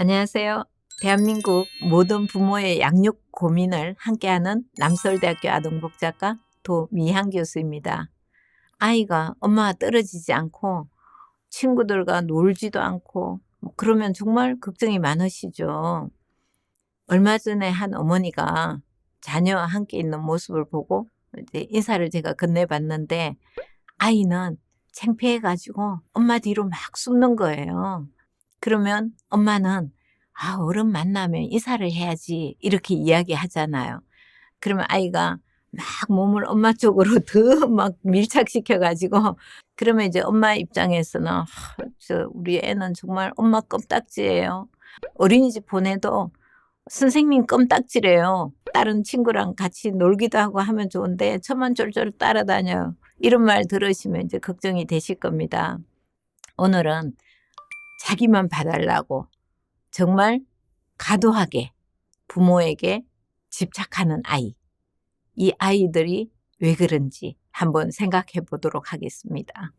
안녕하세요. 대한민국 모든 부모의 양육 고민을 함께하는 남서울대학교 아동복 작가 도미향 교수입니다. 아이가 엄마와 떨어지지 않고 친구들과 놀지도 않고 그러면 정말 걱정이 많으시죠. 얼마 전에 한 어머니가 자녀와 함께 있는 모습을 보고 이제 인사를 제가 건네봤는데 아이는 창피해 가지고 엄마 뒤로 막 숨는 거예요. 그러면 엄마는 "아 어른 만나면 인사를 해야지." 이렇게 이야기하잖아요. 그러면 아이가 막 몸을 엄마 쪽으로 더 막 밀착시켜 가지고 그러면 이제 엄마 입장에서는 '아 저 우리 애는 정말 엄마 껌딱지예요.' 어린이집 보내도 선생님 껌딱지래요. 다른 친구랑 같이 놀기도 하고 하면 좋은데 저만 쫄쫄 따라다녀요. 이런 말 들으시면 이제 걱정이 되실 겁니다. 오늘은 자기만 봐달라고 정말 과도하게 부모에게 집착하는 아이, 이 아이들이 왜 그런지 한번 생각해 보도록 하겠습니다.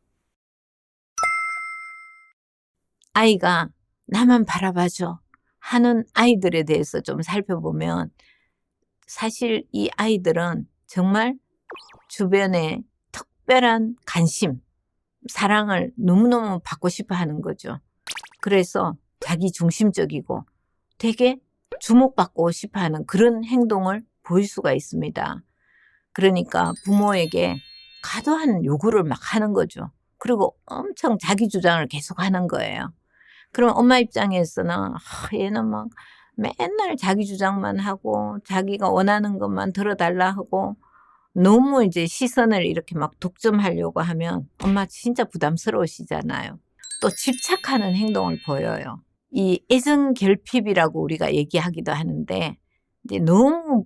아이가 나만 바라봐줘 하는 아이들에 대해서 좀 살펴보면 사실 이 아이들은 정말 주변에 특별한 관심, 사랑을 너무너무 받고 싶어 하는 거죠. 그래서 자기 중심적이고 되게 주목받고 싶어 하는 그런 행동을 보일 수가 있습니다. 그러니까 부모에게 과도한 요구를 막 하는 거죠. 그리고 엄청 자기 주장을 계속 하는 거예요. 그럼 엄마 입장에서는 얘는 막 맨날 자기 주장만 하고 자기가 원하는 것만 들어달라 하고 너무 이제 시선을 이렇게 막 독점하려고 하면 엄마 진짜 부담스러우시잖아요. 또 집착하는 행동을 보여요. 이 애정 결핍이라고 우리가 얘기하기도 하는데 이제 너무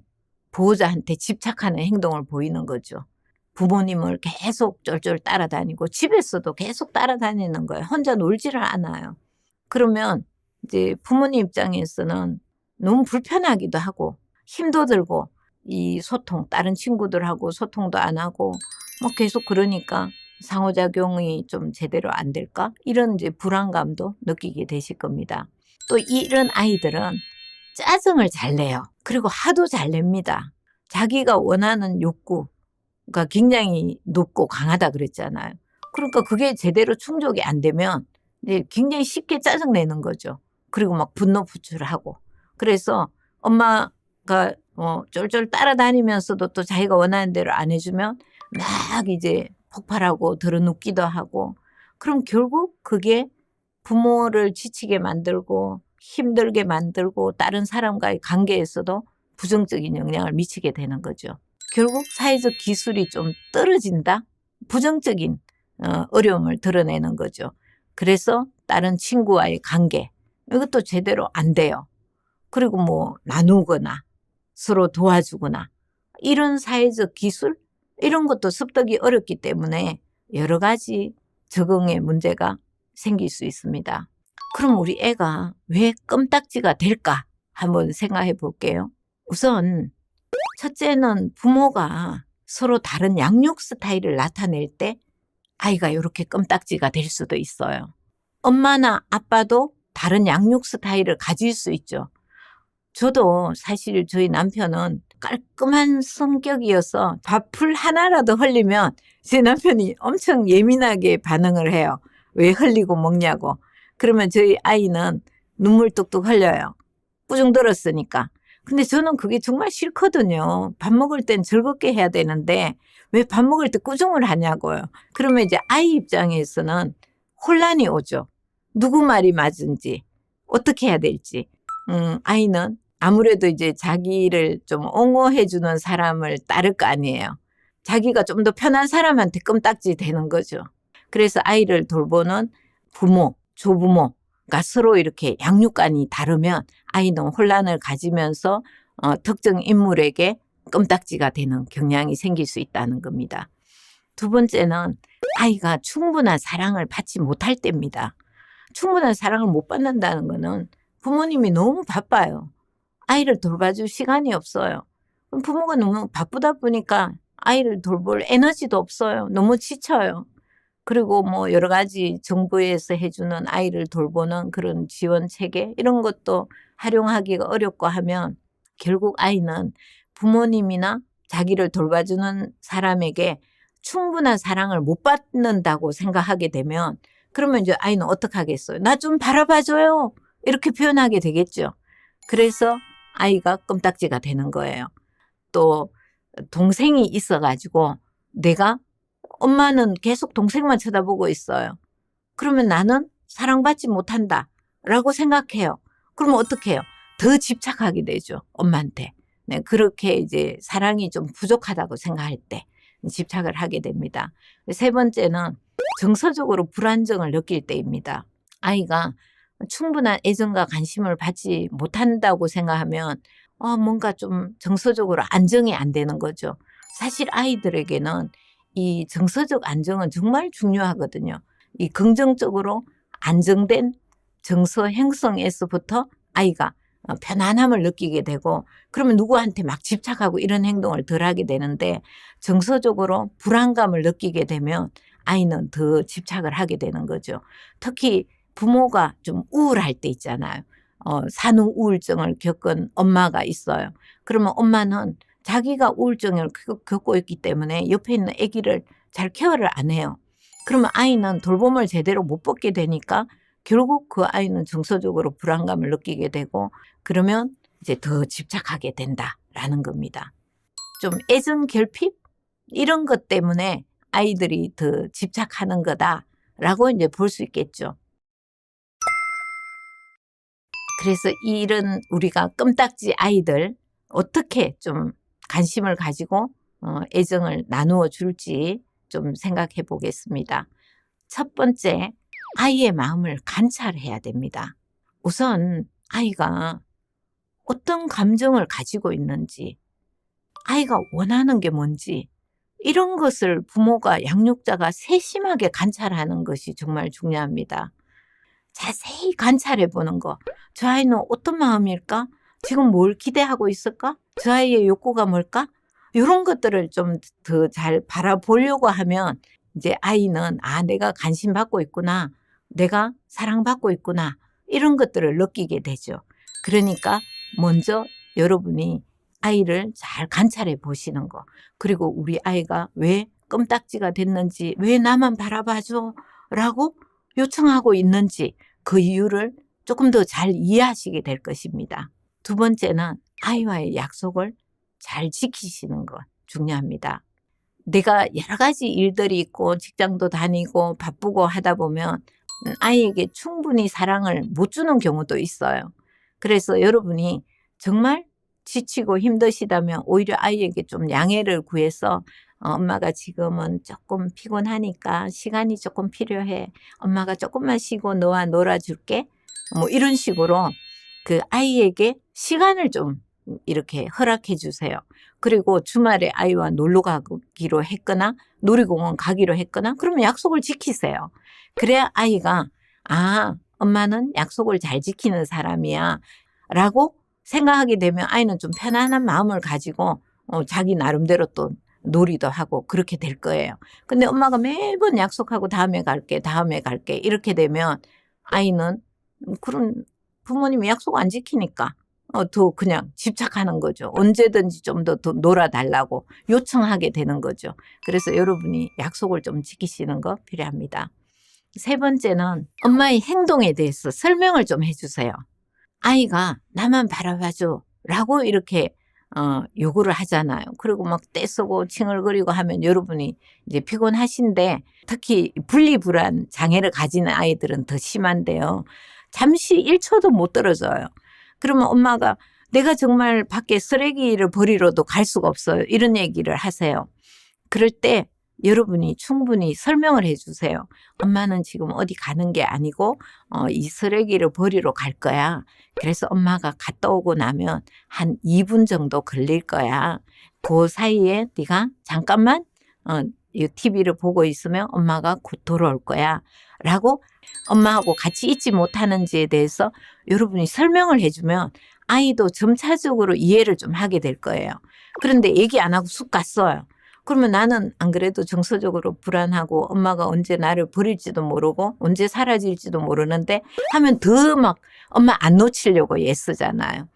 보호자한테 집착하는 행동을 보이는 거죠. 부모님을 계속 쫄쫄 따라다니고 집에서도 계속 따라다니는 거예요. 혼자 놀지를 않아요. 그러면 이제 부모님 입장에서는 너무 불편하기도 하고 힘도 들고 이 소통, 다른 친구들하고 소통도 안 하고 뭐 계속 그러니까 '상호작용이 좀 제대로 안 될까?' 이런 이제 불안감도 느끼게 되실 겁니다. 또 이런 아이들은 짜증을 잘 내요. 그리고 하도 잘 냅니다. 자기가 원하는 욕구가 굉장히 높고 강하다 그랬잖아요. 그러니까 그게 제대로 충족이 안 되면 이제 굉장히 쉽게 짜증 내는 거죠. 그리고 막 분노 표출하고. 그래서 엄마가 쫄쫄 따라다니면서도 또 자기가 원하는 대로 안 해 주면 막 이제 폭발하고 드러눕기도 하고 그럼 결국 그게 부모를 지치게 만들고 힘들게 만들고 다른 사람과의 관계에서도 부정적인 영향을 미치게 되는 거죠. 결국 사회적 기술이 좀 떨어진다? 부정적인 어려움을 드러내는 거죠. 그래서 다른 친구와의 관계 이것도 제대로 안 돼요. 그리고 뭐 나누거나 서로 도와주거나 이런 사회적 기술 이런 것도 습득이 어렵기 때문에 여러 가지 적응의 문제가 생길 수 있습니다. 그럼 우리 애가 왜 껌딱지가 될까? 한번 생각해 볼게요. 우선 첫째는 부모가 서로 다른 양육 스타일을 나타낼 때 아이가 이렇게 껌딱지가 될 수도 있어요. 엄마나 아빠도 다른 양육 스타일을 가질 수 있죠. 저도 사실 저희 남편은 깔끔한 성격이어서 밥풀 하나라도 흘리면 제 남편이 엄청 예민하게 반응을 해요. 왜 흘리고 먹냐고. 그러면 저희 아이는 눈물 뚝뚝 흘려요. 꾸중 들었으니까. 근데 저는 그게 정말 싫거든요. 밥 먹을 땐 즐겁게 해야 되는데 왜 밥 먹을 때 꾸중을 하냐고요. 그러면 이제 아이 입장에서는 혼란이 오죠. 누구 말이 맞은지, 어떻게 해야 될지. 아이는 아무래도 이제 자기를 좀 옹호해 주는 사람을 따를 거 아니에요. 자기가 좀 더 편한 사람한테 껌딱지 되는 거죠. 그래서 아이를 돌보는 부모, 조부모가 서로 이렇게 양육관이 다르면 아이는 혼란을 가지면서 특정 인물에게 껌딱지가 되는 경향이 생길 수 있다는 겁니다. 두 번째는 아이가 충분한 사랑을 받지 못할 때입니다. 충분한 사랑을 못 받는다는 거는 부모님이 너무 바빠요. 아이를 돌봐줄 시간이 없어요. 그럼 부모가 너무 바쁘다 보니까 아이를 돌볼 에너지도 없어요. 너무 지쳐요. 그리고 뭐 여러 가지 정부에서 해주는 아이를 돌보는 그런 지원 체계 이런 것도 활용하기가 어렵고 하면 결국 아이는 부모님이나 자기를 돌봐주는 사람에게 충분한 사랑을 못 받는다고 생각하게 되면 그러면 이제 아이는 어떻게 하겠어요? 나 좀 바라봐줘요. 이렇게 표현하게 되겠죠. 그래서 아이가 껌딱지가 되는 거예요. 또 동생이 있어가지고 내가 엄마는 계속 동생만 쳐다보고 있어요. 그러면 나는 사랑받지 못한다 라고 생각해요. 그러면 어떻게 해요? 더 집착하게 되죠. 엄마한테. 네, 그렇게 이제 사랑이 좀 부족하다고 생각할 때 집착을 하게 됩니다. 세 번째는 정서적으로 불안정을 느낄 때입니다. 아이가 충분한 애정과 관심을 받지 못한다고 생각하면 뭔가 좀 정서적으로 안정이 안 되는 거죠. 사실 아이들에게는 이 정서적 안정은 정말 중요하거든요. 이 긍정적으로 안정된 정서 형성에서부터 아이가 편안함을 느끼게 되고 그러면 누구한테 막 집착하고 이런 행동을 덜 하게 되는데 정서적으로 불안감을 느끼게 되면 아이는 더 집착을 하게 되는 거죠. 특히 부모가 좀 우울할 때 있잖아요. 산후 우울증을 겪은 엄마가 있어요. 그러면 엄마는 자기가 우울증을 겪고 있기 때문에 옆에 있는 아기를 잘 케어를 안 해요. 그러면 아이는 돌봄을 제대로 못 받게 되니까 결국 그 아이는 정서적으로 불안감을 느끼게 되고 그러면 이제 더 집착하게 된다라는 겁니다. 좀 애정 결핍 이런 것 때문에 아이들이 더 집착하는 거다라고 이제 볼 수 있겠죠. 그래서 이런 우리가 껌딱지 아이들 어떻게 좀 관심을 가지고 애정을 나누어 줄지 좀 생각해 보겠습니다. 첫 번째, 아이의 마음을 관찰해야 됩니다. 우선 아이가 어떤 감정을 가지고 있는지, 아이가 원하는 게 뭔지 이런 것을 부모가 양육자가 세심하게 관찰하는 것이 정말 중요합니다. 자세히 관찰해 보는 거. 저 아이는 어떤 마음일까? 지금 뭘 기대하고 있을까? 저 아이의 욕구가 뭘까? 이런 것들을 좀 더 잘 바라보려고 하면 이제 아이는 내가 관심받고 있구나. 내가 사랑받고 있구나. 이런 것들을 느끼게 되죠. 그러니까 먼저 여러분이 아이를 잘 관찰해 보시는 거. 그리고 우리 아이가 왜 껌딱지가 됐는지, 왜 나만 바라봐줘? 라고 요청하고 있는지 그 이유를 조금 더 잘 이해하시게 될 것입니다. 두 번째는 아이와의 약속을 잘 지키시는 것 중요합니다. 내가 여러 가지 일들이 있고 직장도 다니고 바쁘고 하다 보면 아이에게 충분히 사랑을 못 주는 경우도 있어요. 그래서 여러분이 정말 지치고 힘드시다면 오히려 아이에게 좀 양해를 구해서 엄마가 지금은 조금 피곤하니까 시간이 조금 필요해. 엄마가 조금만 쉬고 너와 놀아줄게. 뭐 이런 식으로 그 아이에게 시간을 좀 이렇게 허락해 주세요. 그리고 주말에 아이와 놀러 가기로 했거나 놀이공원 가기로 했거나 그러면 약속을 지키세요. 그래야 아이가 엄마는 약속을 잘 지키는 사람이야 라고 생각하게 되면 아이는 좀 편안한 마음을 가지고 자기 나름대로 또 놀이도 하고 그렇게 될 거예요. 근데 엄마가 매번 약속하고 다음에 갈게 이렇게 되면 아이는 그런 부모님이 약속 안 지키니까 더 그냥 집착하는 거죠. 언제든지 좀 더 놀아달라고 요청하게 되는 거죠. 그래서 여러분이 약속을 좀 지키시는 거 필요합니다. 세 번째는 엄마의 행동에 대해서 설명을 좀 해주세요. 아이가 나만 바라봐줘 라고 이렇게 요구를 하잖아요. 그리고 막 떼쓰고 칭얼거리고 하면 여러분이 이제 피곤하신데 특히 분리불안 장애를 가지는 아이들은 더 심한데요. 잠시 1초도 못 떨어져요. 그러면 엄마가 내가 정말 밖에 쓰레기를 버리러도 갈 수가 없어요. 이런 얘기를 하세요. 그럴 때 여러분이 충분히 설명을 해 주세요. 엄마는 지금 어디 가는 게 아니고 이 쓰레기를 버리러 갈 거야. 그래서 엄마가 갔다 오고 나면 한 2분 정도 걸릴 거야. 그 사이에 네가 잠깐만 이 TV를 보고 있으면 엄마가 곧 돌아올 거야. 라고 엄마하고 같이 있지 못하는지에 대해서 여러분이 설명을 해주면 아이도 점차적으로 이해를 좀 하게 될 거예요. 그런데 얘기 안 하고 쑥 갔어요. 그러면 나는 안 그래도 정서적으로 불안하고 엄마가 언제 나를 버릴지도 모르고 언제 사라질지도 모르는데 하면 더 막 엄마 안 놓치려고 애쓰잖아요.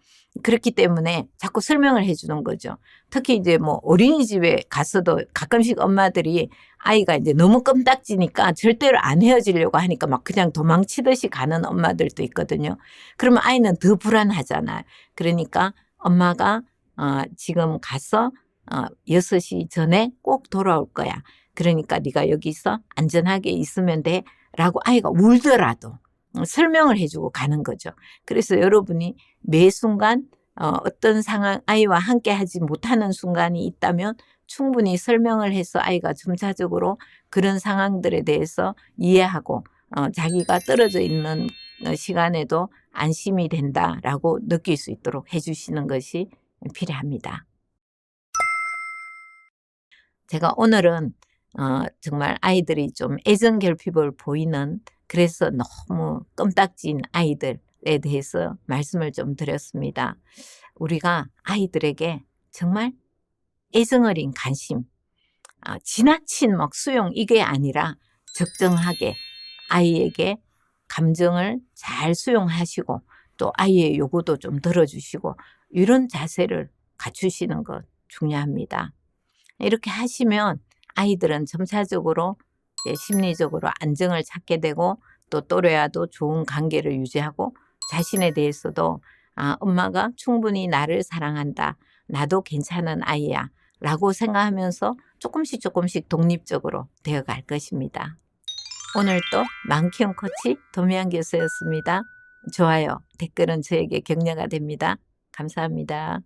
그렇기 때문에 자꾸 설명을 해 주는 거죠. 특히 이제 뭐 어린이집에 갔어도 가끔씩 엄마들이 아이가 이제 너무 껌딱지니까 절대로 안 헤어지려고 하니까 막 그냥 도망치듯이 가는 엄마들도 있거든요. 그러면 아이는 더 불안하잖아요. 그러니까 엄마가 지금 가서 6시 전에 꼭 돌아올 거야. 그러니까 네가 여기서 안전하게 있으면 돼. 라고 아이가 울더라도 설명을 해주고 가는 거죠. 그래서 여러분이 매 순간 어떤 상황, 아이와 함께 하지 못하는 순간이 있다면 충분히 설명을 해서 아이가 점차적으로 그런 상황들에 대해서 이해하고 자기가 떨어져 있는 시간에도 안심이 된다라고 느낄 수 있도록 해주시는 것이 필요합니다. 제가 오늘은 정말 아이들이 좀 애정 결핍을 보이는, 그래서 너무 껌딱지인 아이들에 대해서 말씀을 좀 드렸습니다. 우리가 아이들에게 정말 애정 어린 관심, 지나친 막 수용 이게 아니라 적정하게 아이에게 감정을 잘 수용하시고 또 아이의 요구도 좀 들어주시고 이런 자세를 갖추시는 것 중요합니다. 이렇게 하시면 아이들은 점차적으로 이제 심리적으로 안정을 찾게 되고 또 또래와도 좋은 관계를 유지하고 자신에 대해서도 엄마가 충분히 나를 사랑한다. 나도 괜찮은 아이야. 라고 생각하면서 조금씩 독립적으로 되어갈 것입니다. 오늘도 맘키운 코치 도미안 교수였습니다. 좋아요, 댓글은 저에게 격려가 됩니다. 감사합니다.